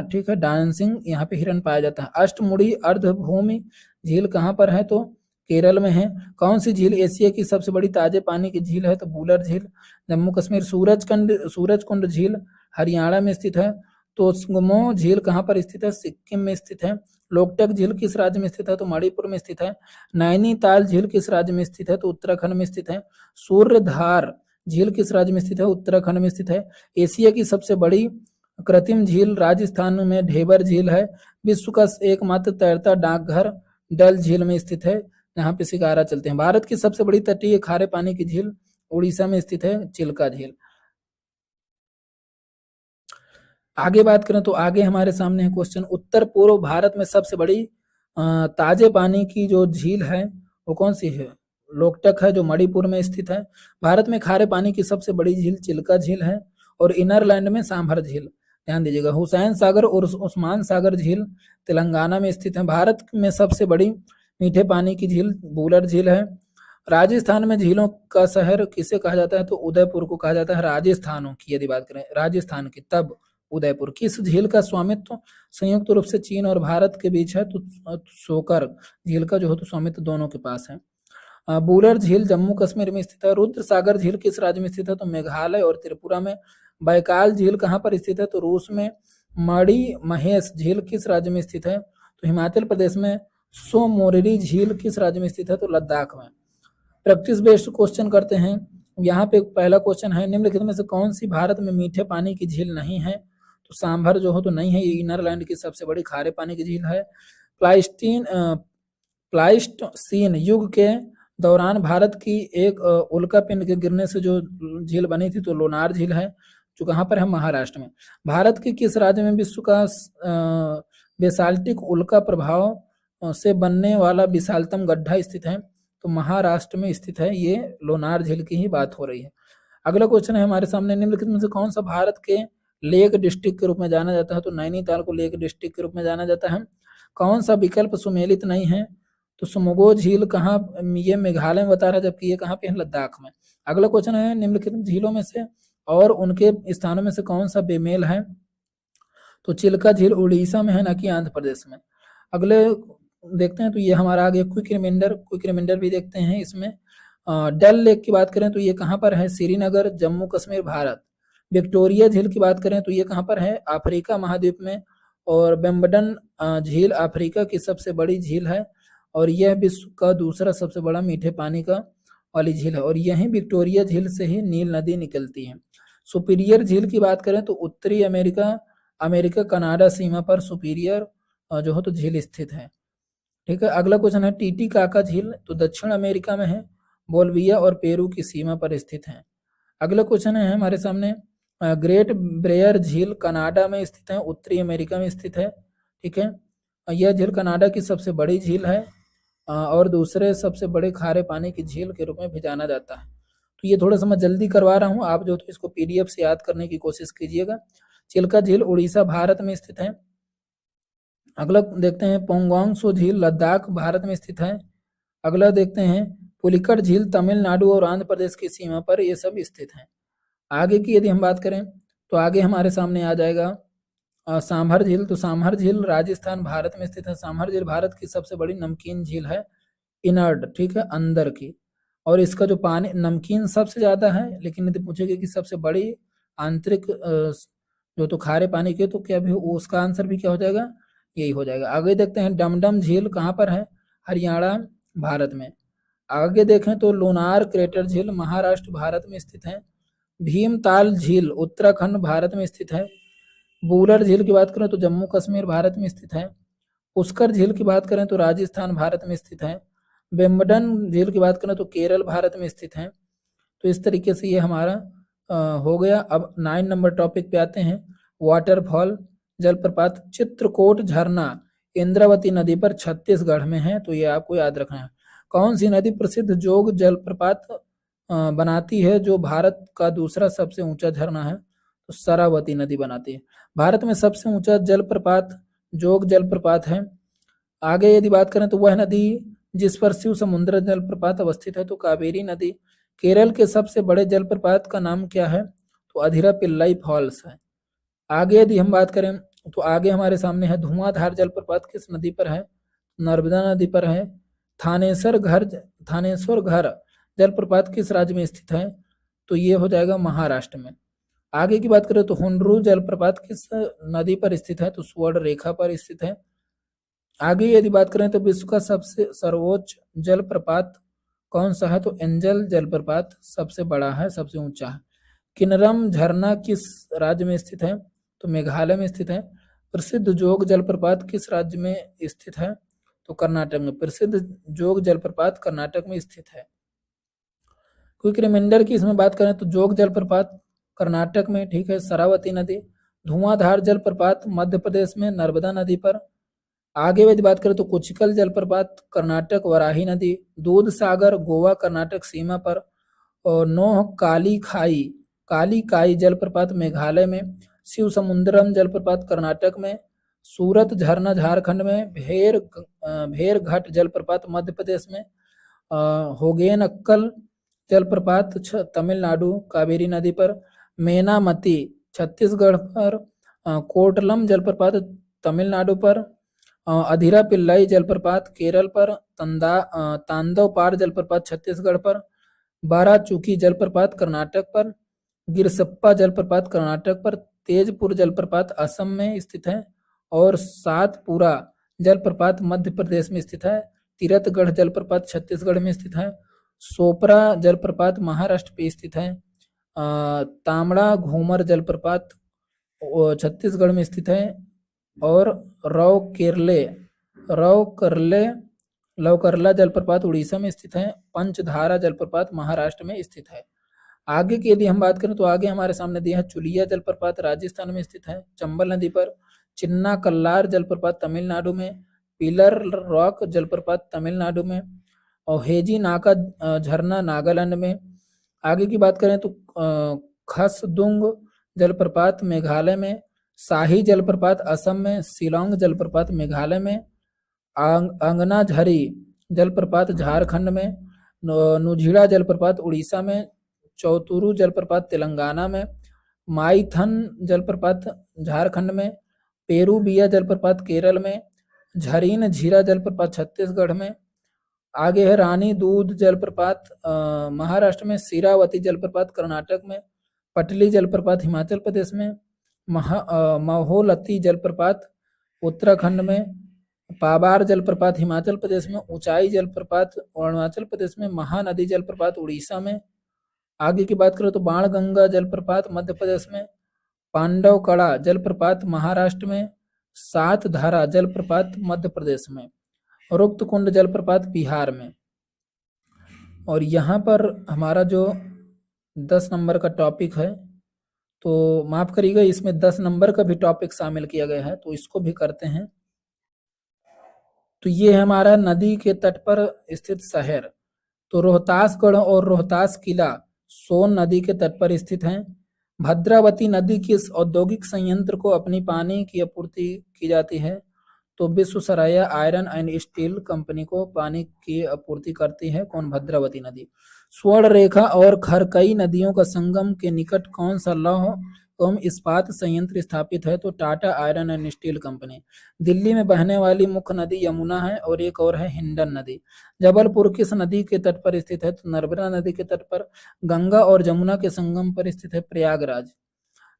ठीक है, डांसिंग यहाँ पे हिरन पाया जाता है। अष्टमुड़ी अर्धभूमि झील कहाँ पर है? तो केरल में है। कौन सी झील एशिया की सबसे बड़ी ताजे पानी की झील है? तो वुलर झील। जम्मू कश्मीर। सूरजकुंड झील हरियाणा में स्थित है। तोस्गमो झील कहाँ पर स्थित है? सिक्किम में स्थित है। लोकटक झील किस राज्य में स्थित है? तो मणिपुर में स्थित है। नैनीताल झील किस राज्य में स्थित है? तो उत्तराखंड में स्थित है। सूर्यधार झील किस राज्य में स्थित है? उत्तराखंड में स्थित है। एशिया की सबसे बड़ी कृत्रिम झील राजस्थान में ढेबर झील है। विश्व का एकमात्र तैरता डाकघर डल झील में स्थित है, यहाँ पे शिकारा चलते हैं। भारत की सबसे बड़ी तटीय खारे पानी की झील उड़ीसा में स्थित है, चिल्का झील। आगे बात करें तो आगे हमारे सामने है क्वेश्चन, उत्तर पूर्व भारत में सबसे बड़ी ताजे पानी की जो झील है वो कौन सी है? लोकटक है जो मणिपुर में स्थित है। भारत में खारे पानी की सबसे बड़ी झील चिल्का झील है और इनरलैंड में सांभर झील। ध्यान दीजिएगा, हुसैन सागर और उस्मान सागर झील तेलंगाना में स्थित है। भारत में सबसे बड़ी मीठे पानी की झील बूलर झील है। राजस्थान में झीलों का शहर किसे कहा जाता है? तो उदयपुर को कहा जाता है। राजस्थानों की यदि बात करें, राजस्थान की, तब उदयपुर। किस झील का स्वामित्व संयुक्त रूप से चीन और भारत के बीच है? तो सोकर झील का जो है तो स्वामित्व दोनों के पास है। बूलर झील जम्मू कश्मीर में स्थित है। रुद्र सागर झील किस राज्य में स्थित है? तो मेघालय और त्रिपुरा में। बैकाल झील कहाँ पर स्थित है? तो रूस में। मणि महेश झील किस राज्य में स्थित है? तो हिमाचल प्रदेश में। सोमोरिरी झील किस राज्य में स्थित है? तो लद्दाख में। प्रैक्टिस बेस्ड क्वेश्चन करते हैं। यहाँ पे पहला क्वेश्चन है, निम्नलिखित में से कौन सी भारत में मीठे पानी की झील नहीं है? तो सांभर जो हो तो नहीं है, ये इनरलैंड की सबसे बड़ी खारे पानी की झील है। प्लाइस्टोसीन युग के दौरान भारत की एक उल्का पिंड के गिरने से जो झील बनी थी तो लोनार झील है, जो कहाँ पर है? महाराष्ट्र में। भारत के किस राज्य में विश्व का बेसाल्टिक उल्का प्रभाव से बनने वाला विशालतम गड्ढा स्थित है? तो महाराष्ट्र में स्थित है, ये लोनार झील की ही बात हो रही है। अगला क्वेश्चन है हमारे सामने, निम्नलिखित में से कौन सा भारत के लेक डिस्ट्रिक्ट के रूप में जाना जाता है? तो नैनीताल को लेक डिस्ट्रिक्ट के रूप में जाना जाता है। कौन सा विकल्प सुमेलित नहीं है? तो सुमगो झील कहाँ? ये मेघालय में बता रहा है, जबकि ये कहाँ पे है? लद्दाख में। अगला क्वेश्चन है, निम्नलिखित झीलों में से और उनके स्थानों में से कौन सा बेमेल है? तो चिल्का झील उड़ीसा में है, ना कि आंध्र प्रदेश में। अगले देखते हैं तो ये हमारा आगे क्विक रिमाइंडर भी देखते हैं इसमें। डल लेक की बात करें तो ये कहाँ पर है? श्रीनगर, जम्मू कश्मीर, भारत। विक्टोरिया झील की बात करें तो ये कहाँ पर है? अफ्रीका महाद्वीप में। और बेम्बडन झील अफ्रीका की सबसे बड़ी झील है और यह विश्व का दूसरा सबसे बड़ा मीठे पानी का वाली झील है और यही विक्टोरिया झील से ही नील नदी निकलती है। सुपीरियर झील की बात करें तो उत्तरी अमेरिका कनाडा सीमा पर सुपीरियर जो हो तो झील स्थित है। ठीक है, अगला क्वेश्चन है, टीटीकाका झील तो दक्षिण अमेरिका में है, बोल्विया और पेरू की सीमा पर स्थित है। अगला क्वेश्चन है हमारे सामने, ग्रेट ब्रेयर झील कनाडा में स्थित है, उत्तरी अमेरिका में स्थित है। ठीक है, यह झील कनाडा की सबसे बड़ी झील है और दूसरे सबसे बड़े खारे पानी की झील के रूप में भी जाना जाता है। तो ये थोड़ा सा मैं जल्दी करवा रहा हूँ, आप जो तो इसको पीडीएफ से याद करने की कोशिश कीजिएगा। चिल्का झील उड़ीसा भारत में स्थित है। अगला देखते हैं, पोंगोंग सो झील लद्दाख भारत में स्थित है। अगला देखते हैं, पुलिकट झील तमिलनाडु और आंध्र प्रदेश की सीमा पर ये सब स्थित हैं। आगे की यदि हम बात करें तो आगे हमारे सामने आ जाएगा सांभर झील। तो सांभर झील राजस्थान भारत में स्थित है। सांभर झील भारत की सबसे बड़ी नमकीन झील है, इनर्ड, ठीक है, अंदर की, और इसका जो पानी नमकीन सबसे ज्यादा है, लेकिन यदि पूछेगा कि सबसे बड़ी आंतरिक जो तो खारे पानी की, तो क्या भी उसका आंसर भी क्या हो जाएगा? यही हो जाएगा। आगे देखते हैं, डमडम झील कहाँ पर है? हरियाणा भारत में। आगे देखें तो लोनार क्रेटर झील महाराष्ट्र भारत में स्थित है। भीमताल झील उत्तराखंड भारत में स्थित है। बूलर झील की बात करें तो जम्मू कश्मीर भारत में स्थित है। पुष्कर झील की बात करें तो राजस्थान भारत में स्थित है। बेम्बडन झील की बात करें तो केरल भारत में स्थित है। तो इस तरीके से ये हमारा हो गया। अब 9 नंबर टॉपिक पे आते हैं, वाटरफॉल जलप्रपात। चित्रकोट झरना इंद्रावती नदी पर छत्तीसगढ़ में है, तो ये आपको याद रखना है। कौन सी नदी प्रसिद्ध जोग जलप्रपात बनाती है, जो भारत का दूसरा सबसे ऊंचा झरना है? तो शरावती नदी बनाती है। भारत में सबसे ऊंचा जलप्रपात जोग जलप्रपात है। आगे यदि बात करें तो वह नदी जिस पर शिव समुद्र जलप्रपात अवस्थित है, तो कावेरी नदी। केरल के सबसे बड़े जलप्रपात का नाम क्या है? तो अधीरापिल्लई फॉल्स है। आगे यदि हम बात करें तो आगे हमारे सामने है, धुआंधार जलप्रपात किस नदी पर है? नर्मदा नदी पर है। थानेश्वर घर जलप्रपात किस राज्य में स्थित है? तो ये हो जाएगा महाराष्ट्र में। आगे की बात करें तो हुंडरू जलप्रपात किस नदी पर स्थित है? तो स्वर्ण रेखा पर स्थित है। आगे यदि बात करें तो विश्व का सबसे सर्वोच्च जलप्रपात कौन सा है? तो एंजल जलप्रपात सबसे बड़ा है, सबसे ऊंचा है। किन्नरम झरना किस राज्य में स्थित है? तो मेघालय में स्थित है। प्रसिद्ध जोग जलप्रपात किस राज्य में स्थित है? तो कर्नाटक में। प्रसिद्ध जोग जलप्रपात कर्नाटक में स्थित है। क्विक रिमाइंडर की इसमें बात करें तो जोग जलप्रपात कर्नाटक में, ठीक है, शरावती नदी धुआंधार जलप्रपात मध्य प्रदेश में नर्मदा नदी पर। आगे यदि बात करें तो कुचिकल जलप्रपात कर्नाटक वराही नदी। दूध सागर गोवा कर्नाटक सीमा पर। और नोह काली काई जलप्रपात मेघालय में। शिव समुद्रम जलप्रपात कर्नाटक में। सूरत झरना झारखंड में। भेरघाट जलप्रपात मध्य प्रदेश में। होगेनक्कल जलप्रपात तमिलनाडु कावेरी नदी पर। मेनामती छत्तीसगढ़ पर। कोर्टलम जलप्रपात तमिलनाडु पर। अधीरा पिल्लाई जलप्रपात केरल पर। तांदवपार जलप्रपात छत्तीसगढ़ पर। बाराचुकी जलप्रपात कर्नाटक पर। गिरसप्पा जलप्रपात कर्नाटक पर। तेजपुर जलप्रपात असम में स्थित है। और सातपुरा जलप्रपात मध्य प्रदेश में स्थित है। तीरथगढ़ जलप्रपात छत्तीसगढ़ में स्थित है। सोपरा जलप्रपात महाराष्ट्र में स्थित है। तामड़ा घूमर जलप्रपात छत्तीसगढ़ में स्थित है। और लवकरला जलप्रपात उड़ीसा में स्थित है। पंचधारा जलप्रपात महाराष्ट्र में स्थित है। आगे की यदि हम बात करें तो आगे हमारे सामने दिया है चुलिया जलप्रपात राजस्थान में स्थित है चंबल नदी पर। चिन्ना कल्लार जलप्रपात तमिलनाडु में। पिलर रॉक जलप्रपात तमिलनाडु में। और हेजी नाका झरना नागालैंड में। आगे की बात करें तो खसदुंग जलप्रपात मेघालय में। शाही जलप्रपात असम में। शिलोंग जलप्रपात मेघालय में। अंगना झरी जलप्रपात झारखंड में। नुझीड़ा जलप्रपात उड़ीसा में। चौतुरु जलप्रपात तेलंगाना में। माईथन जलप्रपात झारखंड में। पेरूबिया जलप्रपात केरल में। झरीन झीरा जलप्रपात छत्तीसगढ़ में। आगे है रानी दूध जलप्रपात महाराष्ट्र में। सीरावती जलप्रपात कर्नाटक में। पटली जलप्रपात हिमाचल प्रदेश में। महोलती जलप्रपात उत्तराखंड में। पाबार जलप्रपात हिमाचल प्रदेश में। ऊंचाई जलप्रपात अरुणाचल प्रदेश में। महानदी जलप्रपात उड़ीसा में। आगे की बात करें तो बाणगंगा जलप्रपात मध्य प्रदेश में। पांडवकड़ा जलप्रपात महाराष्ट्र में। सात धारा जलप्रपात मध्य प्रदेश में। रुक्तकुंड जलप्रपात बिहार में। और यहाँ पर हमारा जो 10 नंबर का टॉपिक है तो माफ करिएगा इसमें 10 नंबर का भी टॉपिक शामिल किया गया है तो इसको भी करते हैं। तो ये है हमारा नदी के तट पर स्थित शहर। तो रोहतासगढ़ और रोहतास किला सोन नदी के तट पर स्थित हैं। भद्रावती नदी किस औद्योगिक संयंत्र को अपनी पानी की आपूर्ति की जाती है? तो Visvesvaraya iron and steel company को पानी की आपूर्ति करती है कौन? भद्रावती नदी। स्वर्ण रेखा और खरकई नदियों का संगम के निकट कौन सा लौह एवं इस्पात संयंत्र स्थापित है? तो Tata iron and steel company. Delhi में बहने वाली मुख्य नदी यमुना है और एक और है हिंडन नदी। जबलपुर किस नदी के तट पर स्थित है? तो नर्मदा नदी के तट पर। गंगा और जमुना के संगम पर स्थित है प्रयागराज।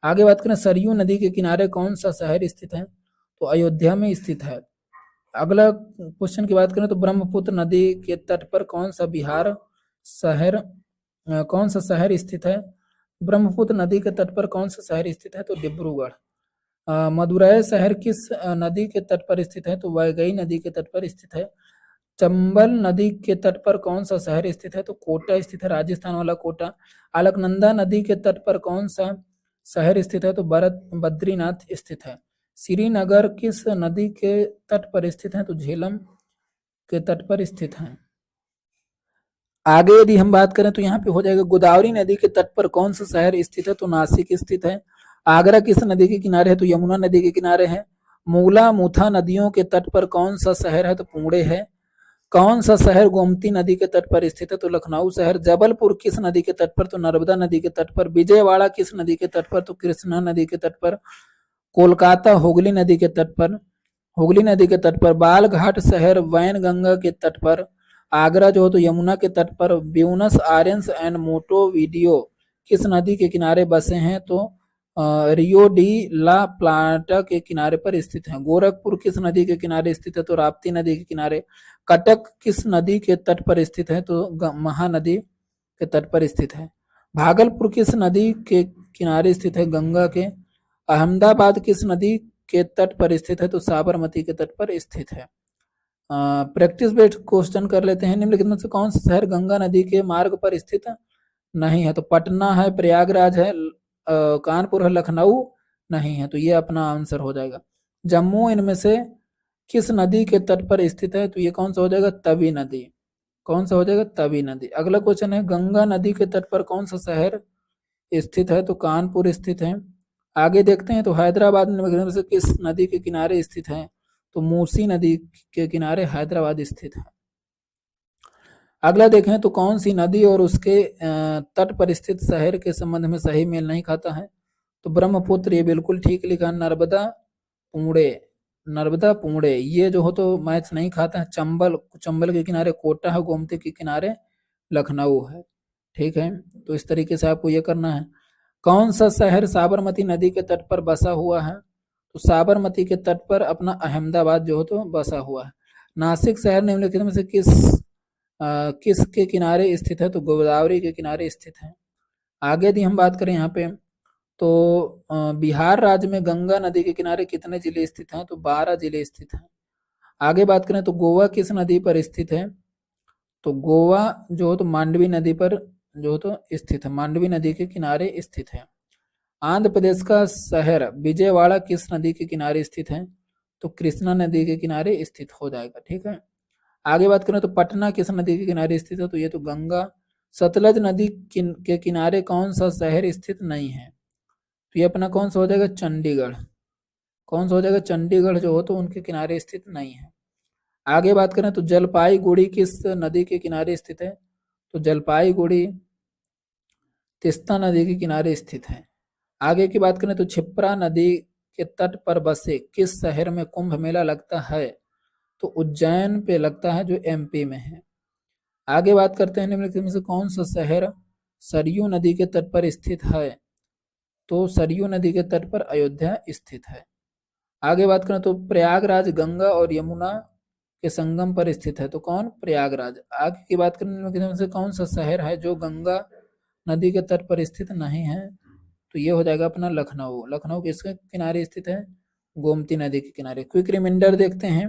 आगे बात करें सरयू नदी के किनारे कौन सा शहर स्थित है? तो अयोध्या में स्थित है। अगला क्वेश्चन की बात करें तो ब्रह्मपुत्र नदी के तट पर कौन सा शहर स्थित है? ब्रह्मपुत्र नदी के तट पर कौन सा शहर स्थित है? तो डिब्रूगढ़। मदुरै शहर किस नदी के तट पर स्थित है? तो वैगई नदी के तट पर स्थित है। चंबल नदी के तट पर कौन सा शहर स्थित है? तो कोटा स्थित है, राजस्थान वाला कोटा। अलकनंदा नदी के तट पर कौन सा शहर स्थित है? तो बद्रीनाथ स्थित है। श्रीनगर किस नदी के तट पर स्थित है? तो झेलम के तट पर स्थित है। आगे यदि हम बात करें तो यहाँ पे हो जाएगा गोदावरी नदी के तट पर कौन सा शहर स्थित है? तो नासिक स्थित है। आगरा किस नदी के किनारे है? तो यमुना नदी के किनारे है। मूला मुथा नदियों के तट पर कौन सा शहर है? तो पुणे है। कौन सा शहर गोमती नदी के तट पर स्थित है? तो लखनऊ शहर। जबलपुर किस नदी के तट पर? तो नर्मदा नदी के तट पर। विजयवाड़ा किस नदी के तट पर? तो कृष्णा नदी के तट पर। कोलकाता हुगली नदी के तट पर। बालघाट शहर वैनगंगा के तट पर। आगरा जो हो तो यमुना के तट पर। ब्यूनस आयर्स एंड मोंटेवीडियो किस नदी के किनारे बसे हैं? तो रियो डी ला प्लाटा के किनारे पर स्थित है। गोरखपुर किस नदी के किनारे स्थित है? तो राप्ती नदी के किनारे। कटक किस नदी के तट पर स्थित है? तो महानदी के तट पर स्थित है। भागलपुर किस नदी के किनारे स्थित है? गंगा के। अहमदाबाद किस नदी के तट पर स्थित है? तो साबरमती के तट पर स्थित है। प्रैक्टिस बेस्ड क्वेश्चन कर लेते हैं। निम्नलिखित में से कौन सा शहर गंगा नदी के मार्ग पर स्थित नहीं है? तो पटना है, प्रयागराज है, कानपुर है, लखनऊ नहीं है, तो ये अपना आंसर हो जाएगा। जम्मू इनमें से किस नदी के तट पर स्थित है? तो ये कौन सा हो जाएगा? तवी नदी। कौन सा हो जाएगा? तवी नदी। अगला क्वेश्चन है, गंगा नदी के तट पर कौन सा शहर स्थित है? तो कानपुर स्थित है। आगे देखते हैं, तो हैदराबाद में से किस नदी के किनारे स्थित है? तो मूसी नदी के किनारे हैदराबाद स्थित है। अगला देखें, तो कौन सी नदी और उसके तट पर स्थित शहर के संबंध में सही मेल नहीं खाता है? तो ब्रह्मपुत्र, ये बिल्कुल ठीक लिखा। नर्मदा, पुणे, नर्मदा पुणे, ये जो हो तो मैच नहीं खाता है। चंबल, चंबल के किनारे कोटा है, गोमती के किनारे लखनऊ है। ठीक है, तो इस तरीके से आपको ये करना है। कौन सा शहर साबरमती नदी के तट पर बसा हुआ है? तो साबरमती के तट पर अपना अहमदाबाद जो हो तो बसा हुआ है। नासिक शहर निम्नलिखित में से किस के किनारे स्थित है? तो गोदावरी के किनारे स्थित है। आगे यदि हम बात करें यहाँ पे, तो बिहार राज्य में गंगा नदी के किनारे कितने जिले स्थित हैं? तो 12 जिले स्थित हैं। आगे बात करें, तो गोवा किस नदी पर स्थित है? तो गोवा जो हो तो मांडवी नदी पर जो हो तो स्थित है, मांडवी नदी के किनारे स्थित है। आंध्र प्रदेश का शहर विजयवाड़ा किस नदी के किनारे स्थित है? तो कृष्णा नदी के किनारे स्थित हो जाएगा। ठीक है, आगे बात करें, तो पटना किस नदी के किनारे स्थित है? तो ये तो गंगा। सतलज नदी के किनारे कौन सा शहर स्थित नहीं है? तो ये अपना कौन सा हो जाएगा? चंडीगढ़। कौन सा हो जाएगा? चंडीगढ़ जो हो तो उनके किनारे स्थित नहीं है। आगे बात करें, तो जलपाईगुड़ी किस नदी के किनारे स्थित है? तो जलपाईगुड़ी तीस्ता नदी के किनारे स्थित है। आगे की बात करें, तो क्षिप्रा नदी के तट पर बसे किस शहर में कुंभ मेला लगता है? तो उज्जैन पे लगता है, जो एमपी में है। आगे बात करते हैं, निम्नलिखित में से कौन सा शहर सरयू नदी के तट पर स्थित है? तो सरयू नदी के तट पर अयोध्या स्थित है। आगे बात करें, तो प्रयागराज गंगा और यमुना के संगम पर स्थित है। तो कौन? प्रयागराज। आगे की बात करें, निम्नलिखित में से कौन सा शहर है जो गंगा नदी के तट पर स्थित नहीं है? तो ये हो जाएगा अपना लखनऊ। लखनऊ किसके किनारे स्थित है? गोमती नदी के किनारे। क्विक रिमाइंडर देखते हैं,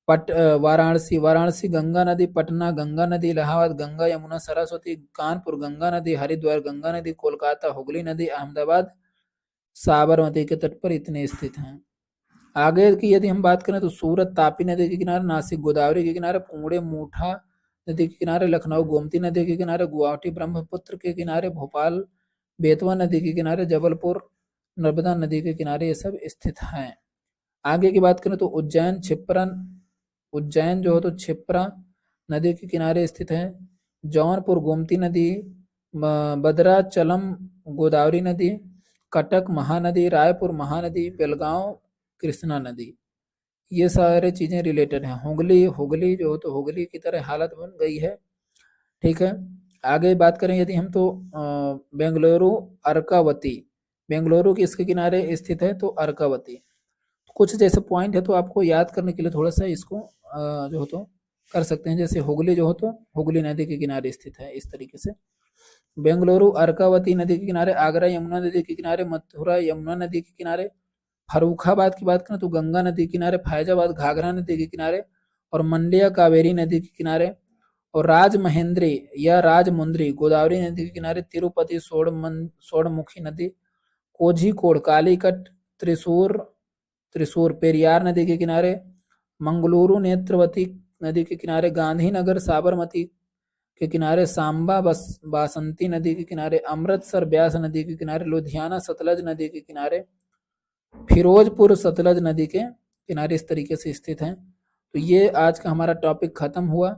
वाराणसी, वाराणसी गंगा नदी, पटना गंगा नदी, इलाहाबाद गंगा यमुना सरस्वती, कानपुर गंगा नदी, हरिद्वार गंगा नदी, कोलकाता हुगली नदी, अहमदाबाद साबरमती के तट पर इतने स्थित हैं। आगे की यदि हम बात करें, तो सूरत तापी नदी के किनारे, नासिक गोदावरी के किनारे, पुणे मूठा नदी के किनारे, लखनऊ गोमती नदी के किनारे, गुवाहाटी ब्रह्मपुत्र के किनारे, भोपाल बेतवा नदी के किनारे, जबलपुर नर्मदा नदी के किनारे, ये सब स्थित हैं। आगे की बात करें, तो उज्जैन छिप्रा, उज्जैन जो हो तो छिप्रा नदी के किनारे स्थित है। जौनपुर गोमती नदी, भद्राचलम गोदावरी नदी, कटक महानदी, रायपुर महानदी, बेलगांव कृष्णा नदी, ये सारे चीजें रिलेटेड हैं। हुगली, हुगली जो हो तो हुगली की तरह हालत बन गई है। ठीक है, आगे बात करें यदि हम, तो बेंगलुरु अर्कावती, बेंगलुरु किसके किनारे स्थित है? तो अर्कावती। कुछ जैसे पॉइंट है तो आपको याद करने के लिए थोड़ा सा इसको जो हो तो कर सकते हैं। जैसे हुगली जो हो तो हुगली नदी के किनारे स्थित है, इस तरीके से। बेंगलुरु अर्कावती नदी के किनारे, आगरा यमुना नदी के किनारे, मथुरा यमुना नदी के किनारे, फर्रुखाबाद की बात करें तो गंगा नदी के किनारे, फैजाबाद घाघरा नदी के किनारे, और मंडिया कावेरी नदी के किनारे, और राजमहेंद्री या राजमुंद्री गोदावरी नदी के किनारे, तिरुपति स्वर्णमुखी नदी, कोझिकोड कालीकट, त्रिशूर त्रिशूर पेरियार नदी के किनारे, मंगलुरु नेत्रवती नदी के किनारे, गांधीनगर साबरमती के किनारे, सांबा बासंती नदी के किनारे, अमृतसर ब्यास नदी के किनारे, लुधियाना सतलज नदी के किनारे, फिरोजपुर सतलज नदी के किनारे, इस तरीके से स्थित हैं। तो ये आज का हमारा टॉपिक खत्म हुआ,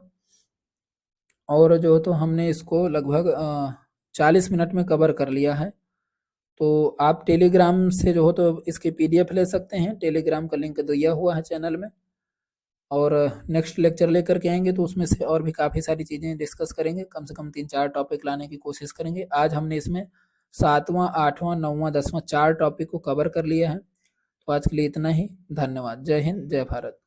और जो तो हमने इसको लगभग 40 मिनट में कवर कर लिया है। तो आप टेलीग्राम से जो हो तो इसकी PDF ले सकते हैं, टेलीग्राम का लिंक दिया हुआ है चैनल में। और नेक्स्ट लेक्चर लेकर के आएंगे तो उसमें से और भी काफ़ी सारी चीज़ें डिस्कस करेंगे, कम से कम 3-4 टॉपिक लाने की कोशिश करेंगे। आज हमने इसमें 7वां, 8वां, 9वां, 10वां 4 टॉपिक को कवर कर लिया है। तो आज के लिए इतना ही। धन्यवाद। जय हिंद, जय भारत।